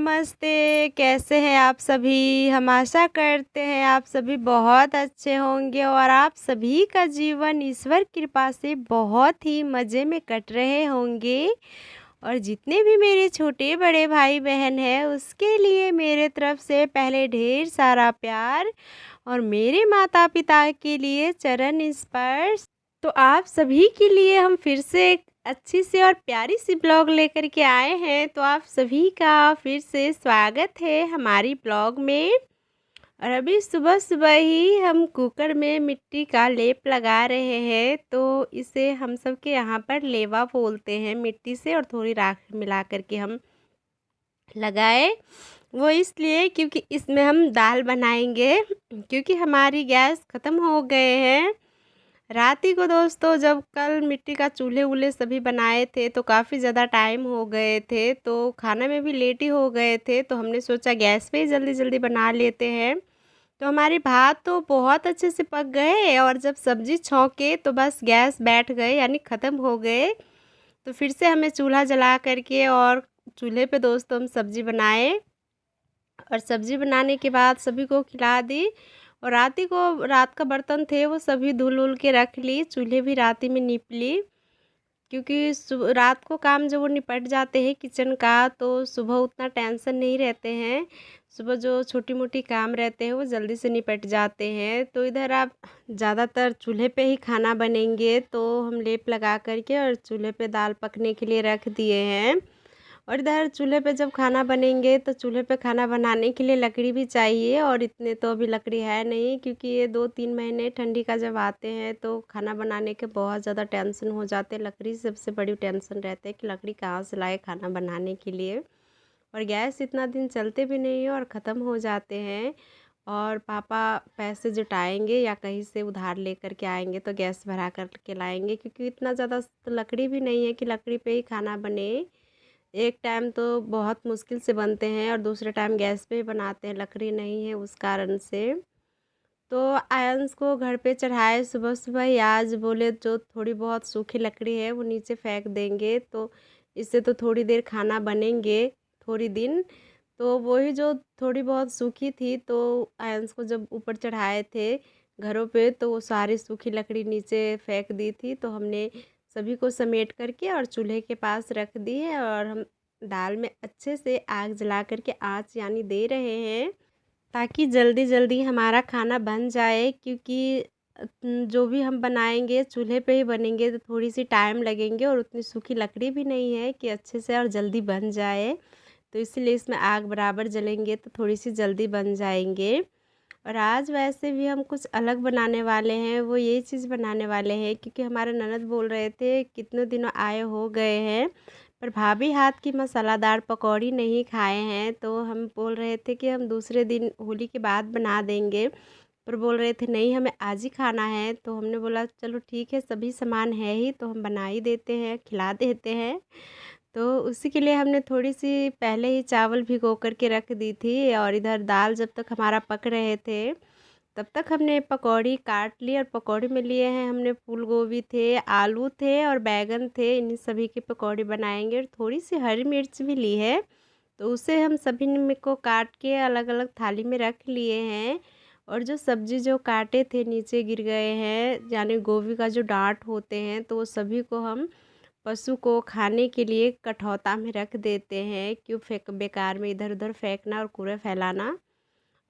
नमस्ते, कैसे हैं आप सभी? हम आशा करते हैं आप सभी बहुत अच्छे होंगे और आप सभी का जीवन ईश्वर कृपा से बहुत ही मज़े में कट रहे होंगे। और जितने भी मेरे छोटे-बड़े भाई-बहन हैं, उसके लिए मेरे तरफ से पहले ढेर सारा प्यार और मेरे माता-पिता के लिए चरण स्पर्श। तो आप सभी के लिए हम फिर से एक अच्छी सी और प्यारी सी ब्लॉग लेकर के आए हैं। तो आप सभी का फिर से स्वागत है हमारी ब्लॉग में। और अभी सुबह-सुबह ही हम कुकर में मिट्टी का लेप लगा रहे हैं। तो इसे हम सब के यहाँ पर लेवा बोलते हैं, मिट्टी से और थोड़ी राख मिला कर के हम लगाए। वो इसलिए क्योंकि इसमें हम दाल बनाएंगे, क्योंकि हमारी गैस ख़त्म हो गए हैं। रात ही को दोस्तों जब कल मिट्टी का चूल्हे-वूल्हे सभी बनाए थे तो काफ़ी ज़्यादा टाइम हो गए थे, तो खाना में भी लेट ही हो गए थे, तो हमने सोचा गैस पे ही जल्दी-जल्दी बना लेते हैं। तो हमारी भात तो बहुत अच्छे से पक गए और जब सब्ज़ी छौंके तो बस गैस बैठ गए यानी ख़त्म हो गए। तो फिर से हमें चूल्हा जला कर के और चूल्हे पे दोस्तों हम सब्ज़ी बनाए और सब्ज़ी बनाने के बाद सभी को खिला दी। और रात का बर्तन थे वो सभी धुल-वुल के रख ली, चूल्हे भी रात ही में नीप ली, क्योंकि रात को काम जब वो निपट जाते हैं किचन का तो सुबह उतना टेंशन नहीं रहते हैं। सुबह जो छोटी-मोटी काम रहते हैं वो जल्दी से निपट जाते हैं। तो इधर आप ज़्यादातर चूल्हे पे ही खाना बनेंगे तो हम लेप लगा कर के और चूल्हे पे दाल पकने के लिए रख दिए हैं। और इधर चूल्हे पे जब खाना बनेंगे तो चूल्हे पे खाना बनाने के लिए लकड़ी भी चाहिए और इतने तो अभी लकड़ी है नहीं, क्योंकि ये 2-3 महीने ठंडी का जब आते हैं तो खाना बनाने के बहुत ज़्यादा टेंशन हो जाते हैं। लकड़ी सबसे बड़ी टेंशन रहता है कि लकड़ी कहाँ से लाए खाना बनाने के लिए। और गैस इतना दिन चलते भी नहीं है और ख़त्म हो जाते हैं। और पापा पैसे जुटाएंगे या कहीं से उधार लेकर के आएंगे तो गैस भरा कर के लाएंगे, क्योंकि इतना ज़्यादा तो लकड़ी भी नहीं है कि लकड़ी पे ही खाना बने। एक टाइम तो बहुत मुश्किल से बनते हैं और दूसरे टाइम गैस पे ही बनाते हैं, लकड़ी नहीं है उस कारण से। तो आयंस को घर पे चढ़ाए सुबह-सुबह ही, आज बोले जो थोड़ी बहुत सूखी लकड़ी है वो नीचे फेंक देंगे तो इससे तो थोड़ी देर खाना बनेंगे थोड़ी दिन। तो वही जो थोड़ी बहुत सूखी थी तो आयंस को जब ऊपर चढ़ाए थे घरों पे तो वो सारी सूखी लकड़ी नीचे फेंक दी थी। तो हमने सभी को समेट करके और चूल्हे के पास रख दी है और हम दाल में अच्छे से आग जला कर के आँच यानी दे रहे हैं, ताकि जल्दी-जल्दी हमारा खाना बन जाए। क्योंकि जो भी हम बनाएँगे चूल्हे पे ही बनेंगे तो थोड़ी-सी टाइम लगेंगे और उतनी सूखी लकड़ी भी नहीं है कि अच्छे से और जल्दी बन जाए। तो इसीलिए इसमें आग बराबर जलेंगे तो थोड़ी-सी जल्दी बन जाएँगे। और आज वैसे भी हम कुछ अलग बनाने वाले हैं, वो यही चीज़ बनाने वाले हैं क्योंकि हमारे ननद बोल रहे थे कितने दिनों आए हो गए हैं पर भाभी हाथ की मसालादार पकौड़ी नहीं खाए हैं। तो हम बोल रहे थे कि हम दूसरे दिन होली के बाद बना देंगे, पर बोल रहे थे नहीं हमें आज ही खाना है। तो हमने बोला चलो ठीक है, सभी सामान है ही तो हम बना ही देते हैं, खिला देते हैं। तो उसी के लिए हमने थोड़ी-सी पहले ही चावल भिगो कर के रख दी थी और इधर दाल जब तक हमारा पक रहे थे, तब तक हमने पकौड़ी काट ली। और पकौड़ी में लिए हैं हमने फूल गोभी थे, आलू थे और बैंगन थे, इन्हीं सभी की पकौड़ी बनाएँगे। और थोड़ी-सी हरी मिर्च भी ली है, तो उसे हम सभी में को काट के अलग-अलग थाली में रख लिए हैं। और जो सब्ज़ी जो काटे थे नीचे गिर गए हैं, यानी गोभी का जो डाँट होते हैं, तो वो सभी को हम पशु को खाने के लिए कठौता में रख देते हैं। क्यों फेंक बेकार में इधर-उधर फेंकना और कूड़ा फैलाना।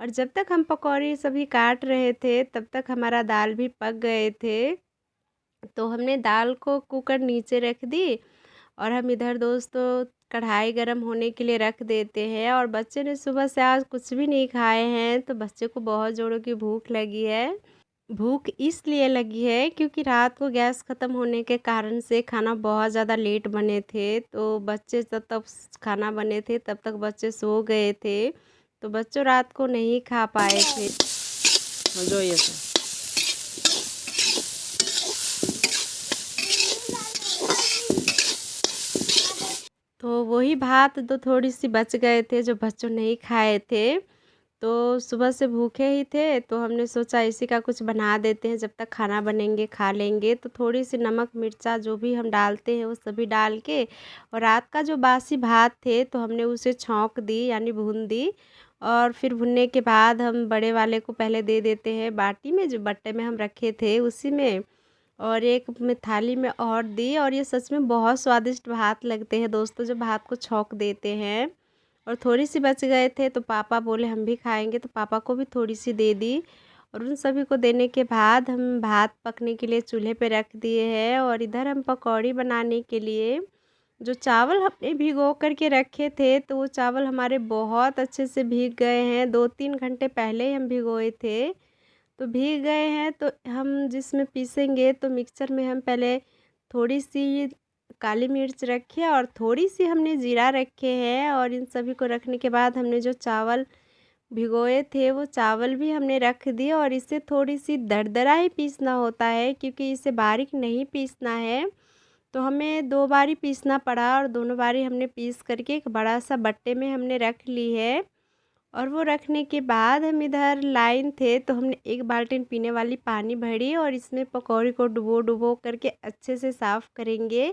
और जब तक हम पकौड़ी सभी काट रहे थे तब तक हमारा दाल भी पक गए थे। तो हमने दाल को कुकर नीचे रख दी और हम इधर दोस्तों कढ़ाई गरम होने के लिए रख देते हैं। और बच्चे ने सुबह से आज कुछ भी नहीं खाए हैं तो बच्चे को बहुत ज़ोरों की भूख लगी है। भूख इसलिए लगी है क्योंकि रात को गैस ख़त्म होने के कारण से खाना बहुत ज़्यादा लेट बने थे। तो बच्चे जब तक खाना बने थे तब तक बच्चे सो गए थे, तो बच्चों रात को नहीं खा पाए थे। जो ये तो वही भात तो थोड़ी सी बच गए थे जो बच्चों नहीं खाए थे। तो सुबह से भूखे ही थे तो हमने सोचा इसी का कुछ बना देते हैं, जब तक खाना बनेंगे खा लेंगे। तो थोड़ी सी नमक मिर्चा जो भी हम डालते हैं वो सभी डाल के, और रात का जो बासी भात थे तो हमने उसे छौंक दी यानी भून दी। और फिर भुनने के बाद हम बड़े वाले को पहले दे देते हैं बाटी में, जो बट्टे में हम रखे थे उसी में, और एक में थाली में और दी। और ये सच में बहुत स्वादिष्ट भात लगते हैं दोस्तों, जब भात को छौंक देते हैं। और थोड़ी सी बच गए थे तो पापा बोले हम भी खाएंगे, तो पापा को भी थोड़ी सी दे दी। और उन सभी को देने के बाद हम भात पकने के लिए चूल्हे पे रख दिए हैं। और इधर हम पकौड़ी बनाने के लिए जो चावल हमने भिगो करके रखे थे, तो वो चावल हमारे बहुत अच्छे से भीग गए हैं। 2-3 घंटे पहले ही हम भिगोए थे, तो भीग गए हैं। तो हम जिसमें पीसेंगे तो मिक्सचर में हम पहले थोड़ी सी काली मिर्च रखी है और थोड़ी सी हमने जीरा रखे हैं। और इन सभी को रखने के बाद हमने जो चावल भिगोए थे वो चावल भी हमने रख दिए। और इसे थोड़ी सी दरदरा ही पीसना होता है, क्योंकि इसे बारीक नहीं पीसना है। तो हमें 2 बारी पीसना पड़ा, और दोनों बारी हमने पीस करके एक बड़ा सा बट्टे में हमने रख ली है। और वो रखने के बाद हम इधर लाइन थे तो हमने 1 बाल्टी पीने वाली पानी भरी, और इसमें पकौड़ी को डुबो डुबो करके अच्छे से साफ़ करेंगे।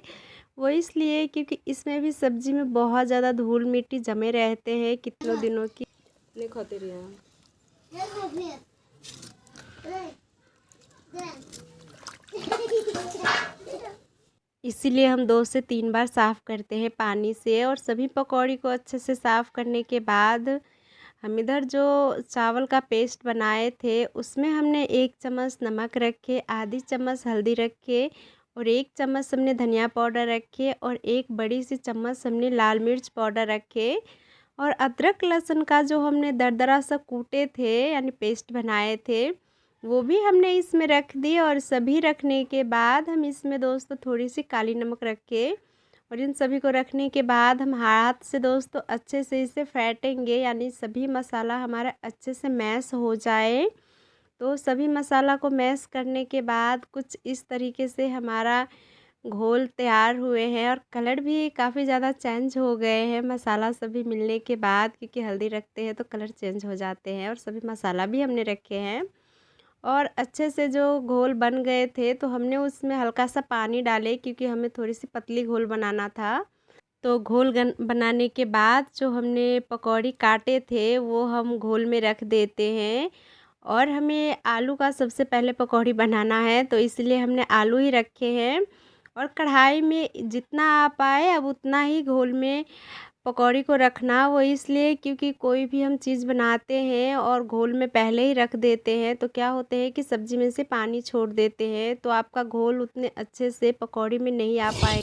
वो इसलिए क्योंकि इसमें भी सब्ज़ी में बहुत ज़्यादा धूल मिट्टी जमे रहते हैं कितनों दिनों की। नहीं खाते रहे इसीलिए हम 2 से 3 बार साफ़ करते हैं पानी से। और सभी पकौड़ी को अच्छे से साफ़ करने के बाद हम इधर जो चावल का पेस्ट बनाए थे उसमें हमने 1 चम्मच नमक रखे, आधी चम्मच हल्दी रखे, और 1 चम्मच हमने धनिया पाउडर रखे, और 1 बड़ी सी चम्मच हमने लाल मिर्च पाउडर रखे। और अदरक लहसुन का जो हमने दरदरा सा कूटे थे यानी पेस्ट बनाए थे वो भी हमने इसमें रख दिए। और सभी रखने के बाद हम इसमें दोस्तों थोड़ी सी काली नमक रखे, और इन सभी को रखने के बाद हम हाथ से दोस्तों अच्छे से इसे फेंटेंगे, यानी सभी मसाला हमारा अच्छे से मैश हो जाए। तो सभी मसाला को मैश करने के बाद कुछ इस तरीके से हमारा घोल तैयार हुए हैं। और कलर भी काफ़ी ज़्यादा चेंज हो गए हैं मसाला सभी मिलने के बाद, क्योंकि हल्दी रखते हैं तो कलर चेंज हो जाते हैं। और सभी मसाला भी हमने रखे हैं, और अच्छे से जो घोल बन गए थे तो हमने उसमें हल्का सा पानी डाले, क्योंकि हमें थोड़ी सी पतली घोल बनाना था। तो घोल बनाने के बाद जो हमने पकौड़ी काटे थे वो हम घोल में रख देते हैं। और हमें आलू का सबसे पहले पकौड़ी बनाना है, तो इसलिए हमने आलू ही रखे हैं। और कढ़ाई में जितना आप आए अब उतना ही घोल में पकौड़ी को रखना, वो इसलिए क्योंकि कोई भी हम चीज़ बनाते हैं और घोल में पहले ही रख देते हैं तो क्या होते हैं कि सब्ज़ी में से पानी छोड़ देते हैं, तो आपका घोल उतने अच्छे से पकौड़ी में नहीं आ पाए।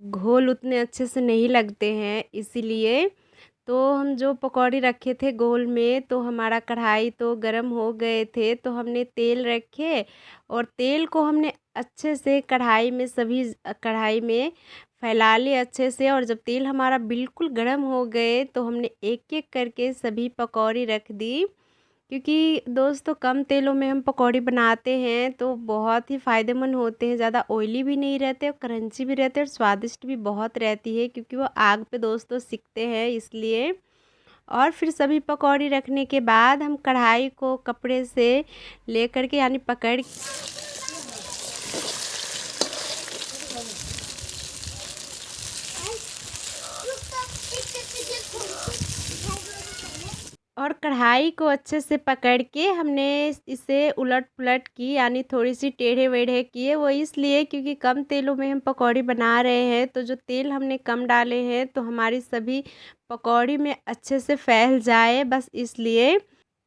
घोल उतने अच्छे से नहीं लगते हैं, इसीलिए तो हम जो पकौड़ी रखे थे गोल में, तो हमारा कढ़ाई तो गरम हो गए थे, तो हमने तेल रखे, और तेल को हमने अच्छे से कढ़ाई में सभी कढ़ाई में फैला लिए अच्छे से। और जब तेल हमारा बिल्कुल गरम हो गए तो हमने एक एक करके सभी पकौड़ी रख दी, क्योंकि दोस्तों कम तेलों में हम पकौड़ी बनाते हैं तो बहुत ही फ़ायदेमंद होते हैं, ज़्यादा ऑयली भी नहीं रहते और क्रंची भी रहते और स्वादिष्ट भी बहुत रहती है, क्योंकि वो आग पे दोस्तों सिकते हैं इसलिए। और फिर सभी पकौड़ी रखने के बाद हम कढ़ाई को कपड़े से लेकर के यानी पकड़ और कढ़ाई को अच्छे से पकड़ के हमने इसे उलट पुलट की, यानी थोड़ी सी टेढ़े वेढ़े किए। वो इसलिए क्योंकि कम तेलों में हम पकौड़ी बना रहे हैं, तो जो तेल हमने कम डाले हैं तो हमारी सभी पकौड़ी में अच्छे से फैल जाए, बस इसलिए।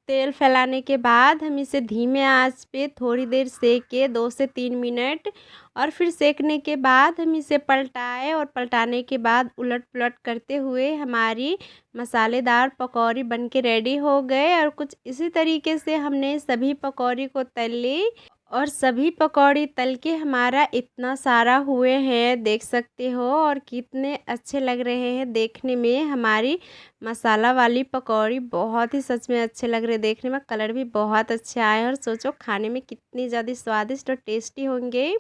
तेल फैलाने के बाद हम इसे धीमे आंच पे थोड़ी देर सेके 2 से 3 मिनट, और फिर सेकने के बाद हम इसे पलटाए, और पलटाने के बाद उलट पुलट करते हुए हमारी मसालेदार पकौड़ी बनके रेडी हो गए। और कुछ इसी तरीके से हमने सभी पकौड़ी को तल ली। और सभी पकौड़ी तल के हमारा इतना सारा हुए हैं, देख सकते हो, और कितने अच्छे लग रहे हैं देखने में। हमारी मसाला वाली पकौड़ी बहुत ही सच में अच्छे लग रहे हैं देखने में, कलर भी बहुत अच्छे आए हैं और सोचो खाने में कितनी ज़्यादा स्वादिष्ट और टेस्टी होंगे।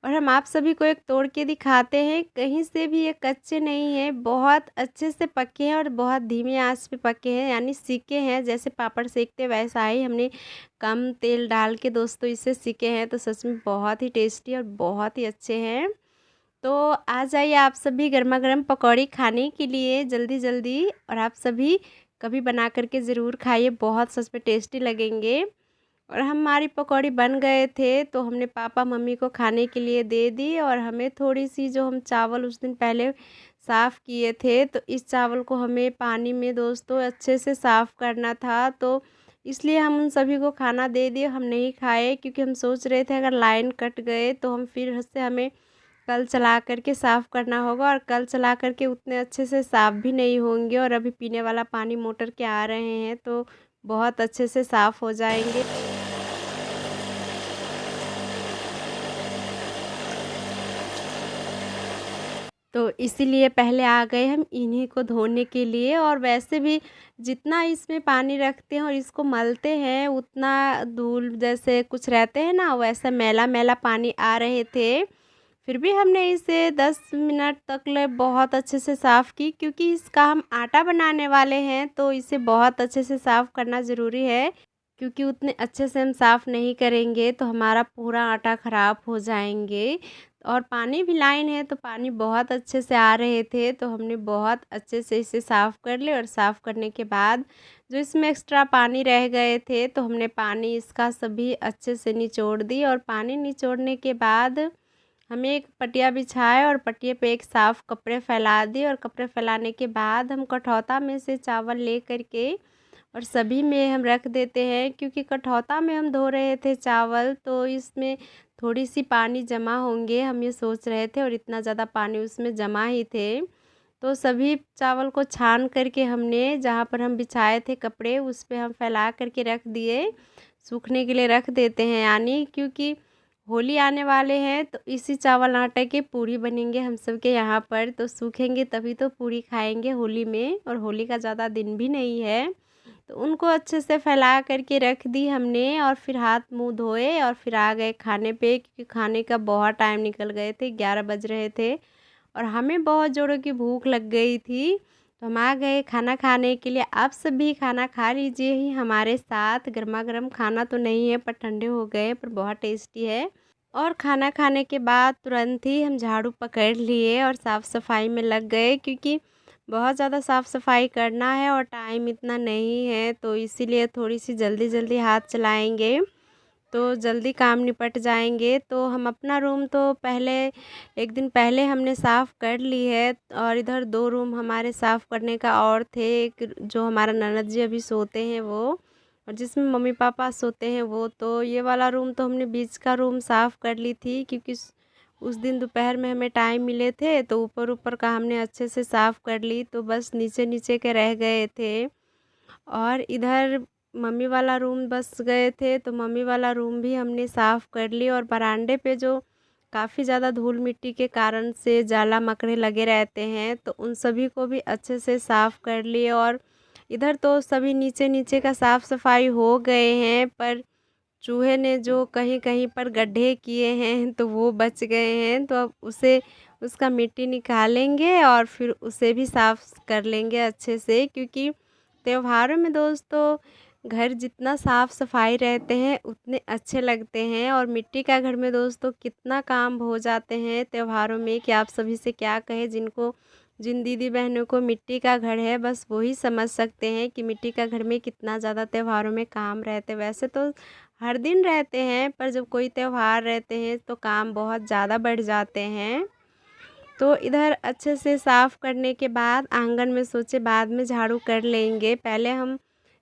और हम आप सभी को एक तोड़ के दिखाते हैं, कहीं से भी ये कच्चे नहीं हैं, बहुत अच्छे से पके हैं और बहुत धीमी आंच पे पके हैं, यानी सीके हैं। जैसे पापड़ सेकते वैसा ही हमने कम तेल डाल के दोस्तों इसे सीके हैं, तो सच में बहुत ही टेस्टी और बहुत ही अच्छे हैं। तो आ जाइए आप सभी गर्मा गर्म पकौड़ी खाने के लिए जल्दी जल्दी, और आप सभी कभी बना करके ज़रूर खाइए, बहुत सच में टेस्टी लगेंगे। और हमारी पकौड़ी बन गए थे तो हमने पापा मम्मी को खाने के लिए दे दी, और हमें थोड़ी सी जो हम चावल उस दिन पहले साफ़ किए थे, तो इस चावल को हमें पानी में दोस्तों अच्छे से साफ़ करना था, तो इसलिए हम उन सभी को खाना दे दिए। हम नहीं खाए क्योंकि हम सोच रहे थे अगर लाइन कट गए तो हम फिर से हमें कल चला करके साफ़ करना होगा, और कल चला करके उतने अच्छे से साफ़ भी नहीं होंगे। और अभी पीने वाला पानी मोटर के आ रहे हैं तो बहुत अच्छे से साफ़ हो जाएंगे। तो इसीलिए पहले आ गए हम इन्हीं को धोने के लिए। और वैसे भी जितना इसमें पानी रखते हैं और इसको मलते हैं उतना धूल जैसे कुछ रहते हैं ना, वैसा मैला मैला पानी आ रहे थे। फिर भी हमने इसे 10 मिनट तक ले बहुत अच्छे से साफ़ की, क्योंकि इसका हम आटा बनाने वाले हैं तो इसे बहुत अच्छे से साफ़ करना ज़रूरी है। क्योंकि उतने अच्छे से हम साफ़ नहीं करेंगे तो हमारा पूरा आटा ख़राब हो जाएंगे। और पानी भी लाइन है तो पानी बहुत अच्छे से आ रहे थे, तो हमने बहुत अच्छे से इसे साफ़ कर लिया। और साफ़ करने के बाद जो इसमें एक्स्ट्रा पानी रह गए थे तो हमने पानी इसका सभी अच्छे से निचोड़ दी। और पानी निचोड़ने के बाद हमें एक पटिया बिछाए और पटिए पे एक साफ़ कपड़े फैला दिए। और कपड़े फैलाने के बाद हम कठौता में से चावल ले करके और सभी में हम रख देते हैं, क्योंकि कठौता में हम धो रहे थे चावल तो इसमें थोड़ी सी पानी जमा होंगे हम ये सोच रहे थे, और इतना ज़्यादा पानी उसमें जमा ही थे। तो सभी चावल को छान करके हमने जहाँ पर हम बिछाए थे कपड़े उस पे हम फैला करके रख दिए, सूखने के लिए रख देते हैं। यानी क्योंकि होली आने वाले हैं तो इसी चावल आटे के पूरी बनेंगे हम सब के यहाँ पर, तो सूखेंगे तभी तो पूरी खाएंगे होली में, और होली का ज़्यादा दिन भी नहीं है। तो उनको अच्छे से फैला करके रख दी हमने, और फिर हाथ मुंह धोए और फिर आ गए खाने पे, क्योंकि खाने का बहुत टाइम निकल गए थे, 11 बज रहे थे और हमें बहुत जोरों की भूख लग गई थी। तो हम आ गए खाना खाने के लिए। आप सब भी खाना खा लीजिए ही हमारे साथ। गर्मा गर्म खाना तो नहीं है पर ठंडे हो गए, पर बहुत टेस्टी है। और खाना खाने के बाद तुरंत ही हम झाड़ू पकड़ लिए और साफ़ सफाई में लग गए, क्योंकि बहुत ज़्यादा साफ़ सफाई करना है और टाइम इतना नहीं है, तो इसीलिए थोड़ी सी जल्दी जल्दी हाथ चलाएंगे तो जल्दी काम निपट जाएंगे। तो हम अपना रूम तो पहले एक दिन पहले हमने साफ़ कर ली है, और इधर 2 रूम हमारे साफ़ करने का और थे। एक जो हमारा ननद जी अभी सोते हैं वो, और जिसमें मम्मी पापा सोते हैं वो। तो ये वाला रूम तो हमने बीच का रूम साफ़ कर ली थी, क्योंकि उस दिन दोपहर में हमें टाइम मिले थे तो ऊपर ऊपर का हमने अच्छे से साफ़ कर ली, तो बस नीचे नीचे के रह गए थे। और इधर मम्मी वाला रूम बस गए थे तो मम्मी वाला रूम भी हमने साफ़ कर ली। और बरामदे पे जो काफ़ी ज़्यादा धूल मिट्टी के कारण से जाला मकड़े लगे रहते हैं तो उन सभी को भी अच्छे से साफ़ कर लिए। और इधर तो सभी नीचे नीचे का साफ़ सफाई हो गए हैं, पर चूहे ने जो कहीं कहीं पर गड्ढे किए हैं तो वो बच गए हैं, तो अब उसे उसका मिट्टी निकालेंगे और फिर उसे भी साफ़ कर लेंगे अच्छे से। क्योंकि त्योहारों में दोस्तों घर जितना साफ़ सफाई रहते हैं उतने अच्छे लगते हैं। और मिट्टी का घर में दोस्तों कितना काम हो जाते हैं त्योहारों में कि आप सभी से क्या कहें। जिन दीदी बहनों को मिट्टी का घर है बस वही समझ सकते हैं कि मिट्टी का घर में कितना ज़्यादा त्योहारों में काम रहते हैं। वैसे तो हर दिन रहते हैं, पर जब कोई त्योहार रहते हैं तो काम बहुत ज़्यादा बढ़ जाते हैं। तो इधर अच्छे से साफ़ करने के बाद आंगन में सोचे बाद में झाड़ू कर लेंगे। पहले हम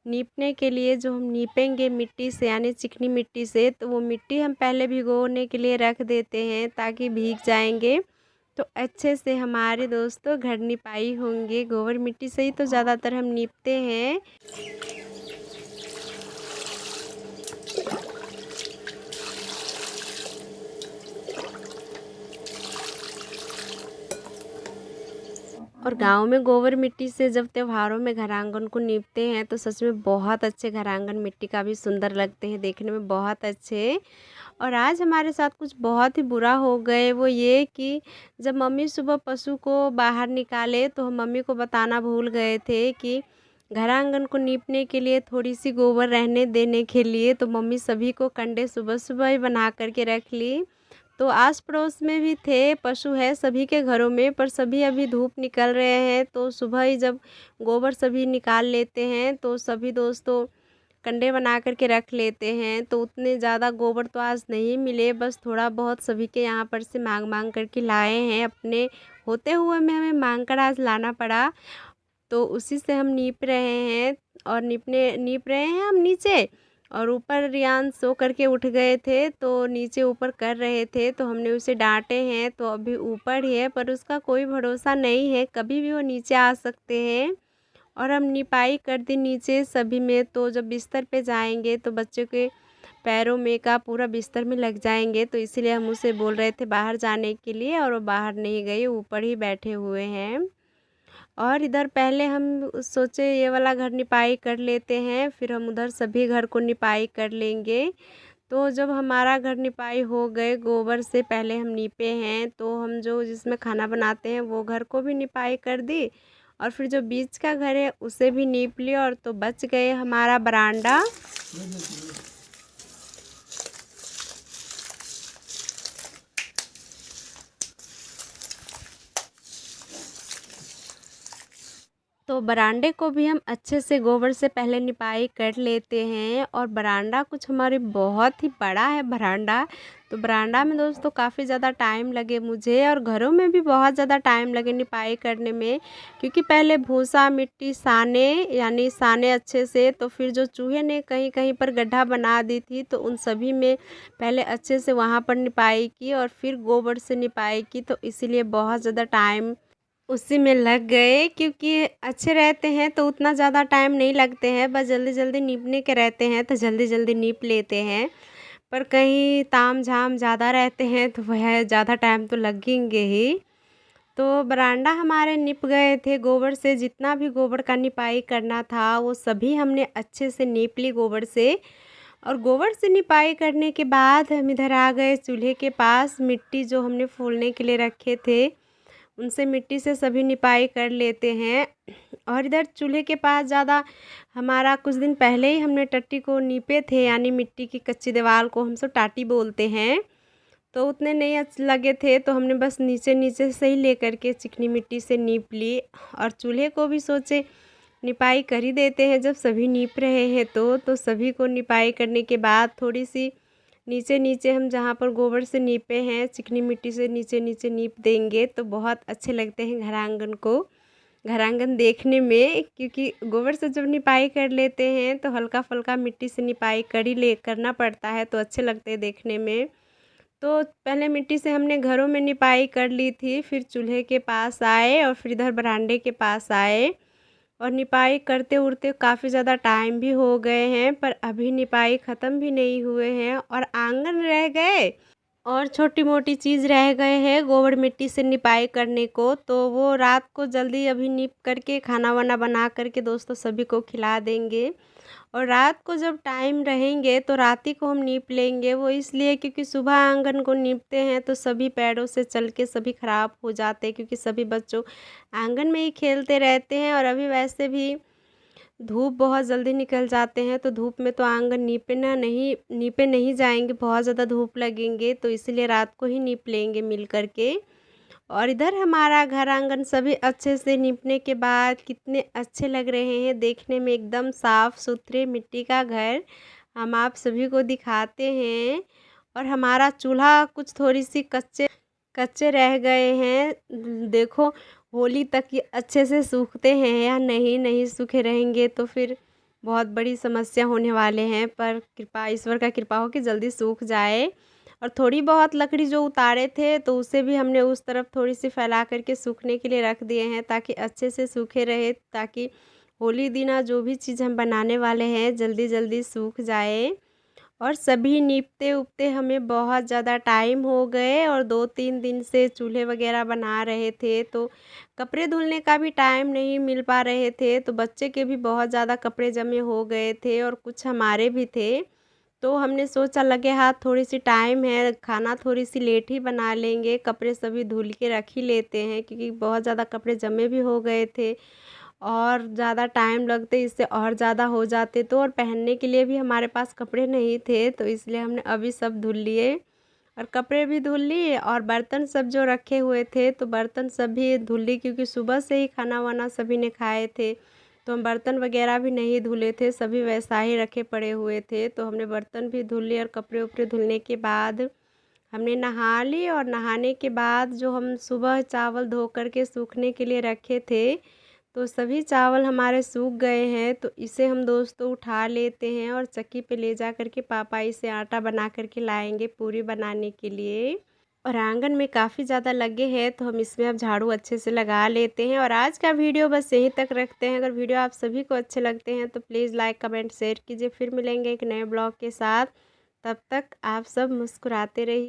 नीपने के लिए जो हम नीपेंगे मिट्टी से यानी चिकनी मिट्टी से, तो वो मिट्टी हम पहले भिगोने के लिए रख देते हैं ताकि भीग जाएंगे, तो अच्छे से हमारे दोस्तों घर निपाई होंगे। गोबर मिट्टी से ही तो ज़्यादातर हम नीपते हैं। और गांव में गोबर मिट्टी से जब त्योहारों में घर आंगन को लीपते हैं तो सच में बहुत अच्छे घर आंगन मिट्टी का भी सुंदर लगते हैं, देखने में बहुत अच्छे। और आज हमारे साथ कुछ बहुत ही बुरा हो गए, वो ये कि जब मम्मी सुबह पशु को बाहर निकाले तो हम मम्मी को बताना भूल गए थे कि घर आंगन को लीपने के लिए थोड़ी सी गोबर रहने देने के लिए, तो मम्मी सभी को कंडे सुबह सुबह ही बना करके रख ली। तो आस पड़ोस में भी थे, पशु है सभी के घरों में, पर सभी अभी धूप निकल रहे हैं तो सुबह ही जब गोबर सभी निकाल लेते हैं तो सभी दोस्तों कंडे बना कर के रख लेते हैं। तो उतने ज़्यादा गोबर तो आज नहीं मिले, बस थोड़ा बहुत सभी के यहाँ पर से मांग मांग करके लाए हैं, अपने होते हुए में हमें मांग कर आज लाना पड़ा। तो उसी से हम नीप रहे हैं और नीप रहे हैं हम नीचे, और ऊपर रियान सो करके उठ गए थे तो नीचे ऊपर कर रहे थे, तो हमने उसे डांटे हैं तो अभी ऊपर ही है, पर उसका कोई भरोसा नहीं है, कभी भी वो नीचे आ सकते हैं। और हम निपाई कर दी नीचे सभी में, तो जब बिस्तर पे जाएंगे तो बच्चों के पैरों में का पूरा बिस्तर में लग जाएंगे, तो इसीलिए हम उसे बोल रहे थे बाहर जाने के लिए, और वो बाहर नहीं गए, ऊपर ही बैठे हुए हैं। और इधर पहले हम सोचे ये वाला घर निपाई कर लेते हैं, फिर हम उधर सभी घर को निपाई कर लेंगे। तो जब हमारा घर निपाई हो गए, गोबर से पहले हम नीपे हैं, तो हम जो जिसमें खाना बनाते हैं वो घर को भी निपाई कर दी, और फिर जो बीच का घर है उसे भी नीप लिया, और तो बच गए हमारा बरांडा। तो बरांडे को भी हम अच्छे से गोबर से पहले निपाई कर लेते हैं। और बरांडा कुछ हमारे बहुत ही बड़ा है बरांडा, तो बरांडा में दोस्तों काफ़ी ज़्यादा टाइम लगे मुझे, और घरों में भी बहुत ज़्यादा टाइम लगे निपाई करने में, क्योंकि पहले भूसा मिट्टी साने, यानी साने अच्छे से, तो फिर जो चूहे ने कहीं कहीं पर गड्ढा बना दी थी तो उन सभी में पहले अच्छे से वहाँ पर निपाई की, और फिर गोबर से निपाई की, तो इसीलिए बहुत ज़्यादा टाइम उसी में लग गए। क्योंकि अच्छे रहते हैं तो उतना ज़्यादा टाइम नहीं लगते हैं, बस जल्दी जल्दी नीपने के रहते हैं तो जल्दी जल्दी नीप लेते हैं। पर कहीं ताम झाम ज़्यादा रहते हैं तो वह ज़्यादा टाइम तो लगेंगे ही। तो बरांडा हमारे निप गए थे गोबर से, जितना भी गोबर का निपाई करना था वो सभी हमने अच्छे से नीप ली गोबर से। और गोबर से निपाई करने के बाद हम इधर आ गए चूल्हे के पास, मिट्टी जो हमने फूलने के लिए रखे थे उनसे मिट्टी से सभी निपाई कर लेते हैं। और इधर चूल्हे के पास ज़्यादा हमारा कुछ दिन पहले ही हमने टट्टी को नीपे थे, यानी मिट्टी की कच्ची दीवार को हम सब टाटी बोलते हैं, तो उतने नहीं अच्छे लगे थे, तो हमने बस नीचे नीचे से ही ले करके चिकनी मिट्टी से नीप ली। और चूल्हे को भी सोचे निपाई कर ही देते हैं जब सभी नीप रहे हैं, तो सभी को निपाई करने के बाद थोड़ी सी नीचे नीचे हम जहाँ पर गोबर से नीपे हैं चिकनी मिट्टी से नीचे नीचे नीप देंगे, तो बहुत अच्छे लगते हैं घर आंगन को, घर आंगन देखने में। क्योंकि गोबर से जब निपाई कर लेते हैं तो हल्का फुल्का मिट्टी से निपाई करना पड़ता है, तो अच्छे लगते हैं देखने में। तो पहले मिट्टी से हमने घरों में निपाई कर ली थी, फिर चूल्हे के पास आए और फिर इधर बरांडे के पास आए, और निपाई करते उड़ते काफ़ी ज़्यादा टाइम भी हो गए हैं, पर अभी निपाई ख़त्म भी नहीं हुए हैं, और आंगन रह गए और छोटी मोटी चीज़ रह गए हैं गोबर मिट्टी से निपाई करने को। तो वो रात को जल्दी अभी नीप करके खाना वाना बना करके दोस्तों सभी को खिला देंगे। और रात को जब टाइम रहेंगे तो रात ही को हम नीप लेंगे, वो इसलिए क्योंकि सुबह आंगन को नीपते हैं तो सभी पैरों से चल के सभी ख़राब हो जाते हैं, क्योंकि सभी बच्चों आंगन में ही खेलते रहते हैं। और अभी वैसे भी धूप बहुत जल्दी निकल जाते हैं, तो धूप में तो आंगन नीपे नहीं जाएंगे, बहुत ज़्यादा धूप लगेंगे, तो इसलिए रात को ही नीप लेंगे मिल करके। और इधर हमारा घर आंगन सभी अच्छे से नीपने के बाद कितने अच्छे लग रहे हैं देखने में, एकदम साफ़ सुथरे मिट्टी का घर हम आप सभी को दिखाते हैं। और हमारा चूल्हा कुछ थोड़ी सी कच्चे कच्चे रह गए हैं, देखो होली तक ये अच्छे से सूखते हैं या नहीं, नहीं सूखे रहेंगे तो फिर बहुत बड़ी समस्या होने वाले हैं। पर कृपा ईश्वर का कृपा हो कि जल्दी सूख जाए। और थोड़ी बहुत लकड़ी जो उतारे थे तो उसे भी हमने उस तरफ थोड़ी सी फैला करके सूखने के लिए रख दिए हैं, ताकि अच्छे से सूखे रहे, ताकि होली दिना जो भी चीज़ हम बनाने वाले हैं जल्दी जल्दी सूख जाए। और सभी नीपते-उपते हमें बहुत ज़्यादा टाइम हो गए और 2-3 दिन से चूल्हे वगैरह बना रहे थे, तो कपड़े धुलने का भी टाइम नहीं मिल पा रहे थे, तो बच्चे के भी बहुत ज़्यादा कपड़े जमे हो गए थे और कुछ हमारे भी थे। तो हमने सोचा लगे हाथ थोड़ी-सी टाइम है, खाना थोड़ी-सी लेट ही बना लेंगे, कपड़े सभी धुल के रख ही लेते हैं क्योंकि बहुत ज़्यादा कपड़े जमे भी हो गए थे। और ज़्यादा टाइम लगते इससे और ज़्यादा हो जाते तो और पहनने के लिए भी हमारे पास कपड़े नहीं थे, तो इसलिए हमने अभी सब धुल लिए और कपड़े भी धुल लिए और बर्तन सब जो रखे हुए थे, तो बर्तन सब भी धुल ली क्योंकि सुबह से ही खाना-वाना सभी ने खाए थे, तो हम बर्तन वगैरह भी नहीं धुले थे, सभी वैसा ही रखे पड़े हुए थे। तो हमने बर्तन भी धुल लिए और कपड़े-उपड़े धुलने के बाद हमने नहा ली और नहाने के बाद जो हम सुबह चावल धो कर के सूखने के लिए रखे थे, तो सभी चावल हमारे सूख गए हैं, तो इसे हम दोस्तों उठा लेते हैं और चक्की पे ले जा कर के पापा इसे आटा बना कर के लाएँगे पूरी बनाने के लिए। और आंगन में काफ़ी ज़्यादा लगे हैं, तो हम इसमें अब झाड़ू अच्छे से लगा लेते हैं और आज का वीडियो बस यहीं तक रखते हैं। अगर वीडियो आप सभी को अच्छे लगते हैं, तो प्लीज़ लाइक, कमेंट, शेयर कीजिए। फिर मिलेंगे एक नए ब्लॉग के साथ। तब तक आप सब मुस्कुराते रहिए।